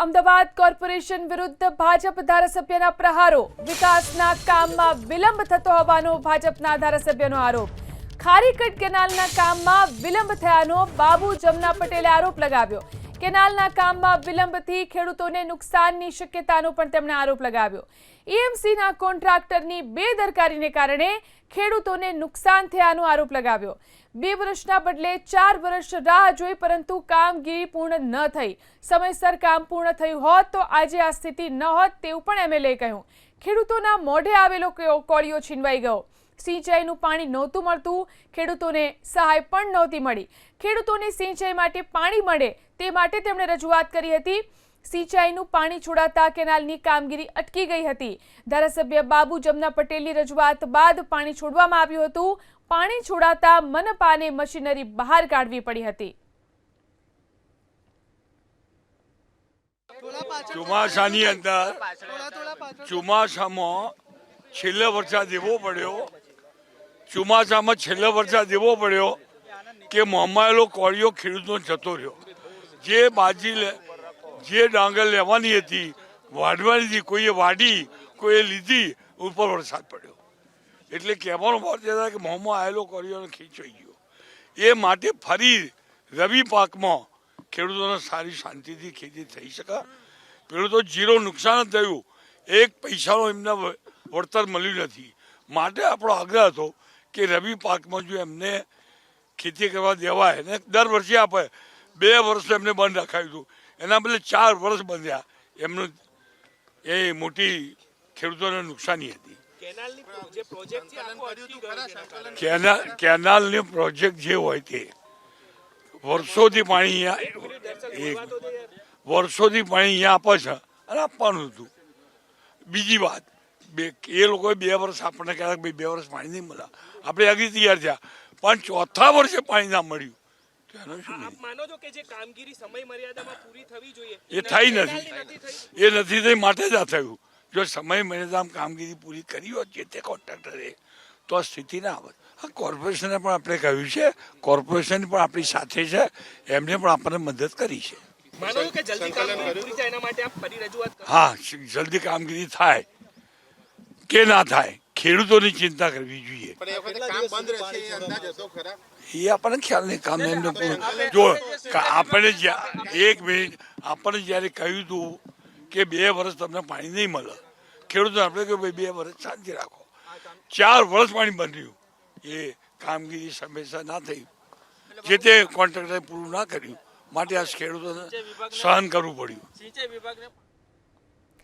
Ahmedabad corporation વિરુદ્ધ ભાજપ ધારાસભ્યના પ્રહારો, વિકાસના કામમાં વિલંબ થતો હોવાનો ભાજપના ધારાસભ્યનો આરોપ। ખારીકટ કેનાલના કામમાં વિલંબ થયાનો બાબુ જમના પટેલે આરોપ લગાવ્યો। કેનાલના કામમાં વિલંબથી ખેડૂતોને નુકસાનની શક્યતાનો પણ તેમણે આરોપ લગાવ્યો। ઈએમસીના કોન્ટ્રાક્ટરની બેદરકારીને કારણે ખેડૂતોને નુકસાન થયાનો આરોપ લગાવ્યો। 2 વર્ષના બદલે 4 વર્ષ રાહ જોઈ પરંતુ કામગીરી પૂર્ણ ન થઈ। સમયસર કામ પૂર્ણ થયું હોત તો આજે આ સ્થિતિ ન હોત તેવું પણ એમએલએ કહ્યું। ખેડૂતોના મોઢે આવેલો કોળિયો છીનવાઈ ગયો। સિંચાઈનું પાણી નહોતું મળતું, ખેડૂતોને સહાય પણ નહોતી મળી। ખેડૂતોને સિંચાઈ માટે પાણી મળે તે માટે તેમણે રજૂઆત કરી હતી। સિંચાઈનું પાણી છોડાતા કેનાલની કામગીરી અટકી ગઈ હતી। ધારાસભ્ય બાબુ જમના પટેલની રજૂઆત બાદ પાણી છોડવામાં આવ્યું હતું। પાણી છોડાતા મનપાને મશીનરી બહાર કાઢવી પડી હતી। ચોમાસાની અંદર ચોમાસામાં છેલ્લો વરસાદ એવો પડ્યો કે મોંમાયેલો કોળિયો ખેડૂતનો જતો રહ્યો। જે ડાંગર લેવાની હતી, વાઢવાની હતી, કોઈએ વાઢી, કોઈએ લીધી, ઉપર વરસાદ પડ્યો એટલે કહેવાનો ભાવ છે કે મોંમાં આવેલો કોળિયોને ખીંચાઈ ગયો। એ માટે ફરી રવિ પાકમાં ખેડૂતોને સારી શાંતિથી ખેતી થઈ શકે। ખેડૂતો જીરો નુકસાન થયું, એક પૈસાનો એમને વળતર મળ્યું નથી। માટે આપણો આગ્રહ હતો કે રવિ પાકમાં જો એમને ખેતી કરવા દેવાય ને દર વર્ષે આપે। 2 વર્ષ એમને બંધ રખાયું હતું, એના બદલે 4 વર્ષ બંધ્યા। એમનું એ મોટી ખેડૂતોને નુકસાની હતી। કેનાલનો પ્રોજેક્ટ જે હોય તે વર્ષોથી પાણી અહીંયા આપે છે અને આપવાનું હતું। બીજી વાત, એ લોકોએ 2 વર્ષ આપણને કહેતા કે 2 વર્ષ પાણી નહીં મળ્યા, આપણે આગળ તૈયાર થયા, પણ 4થા વર્ષે પાણી ના મળ્યું તો એનો શું? એ થઈ નથી, એ નથી થઈ માટે જ આ થયું। જો સમય મર્યાદામાં કામગીરી પૂરી કરી હોત જે તે કોન્ટ્રાક્ટરે તો આ સ્થિતિ ના આવત। હા, કોર્પોરેશને પણ આપણે કહ્યું છે, કોર્પોરેશન પણ આપણી સાથે છે, એમને પણ આપણને મદદ કરી છે। હા, જલ્દી કામગીરી થાય કે ના થાય ખેડૂતોની ચિંતા કરવી જોઈએ। એ આપણને ખ્યાલ નહીં કામ એમને જો આપણે 1 મિનિટ આપણને જયારે કહ્યું હતું કે 2 વર્ષ તમને પાણી નહીં મળે, ખેડૂતો આપણે કહ્યું ભાઈ 2 વર્ષ શાંતિ રાખો। 4 વર્ષ પાણી બંધ રહ્યું, એ કામગીરી સમયસર ના થઈ, જે તે કોન્ટ્રાક્ટરે પૂરું ના કર્યું, માટે આ ખેડૂતોને સહન કરવું પડ્યું।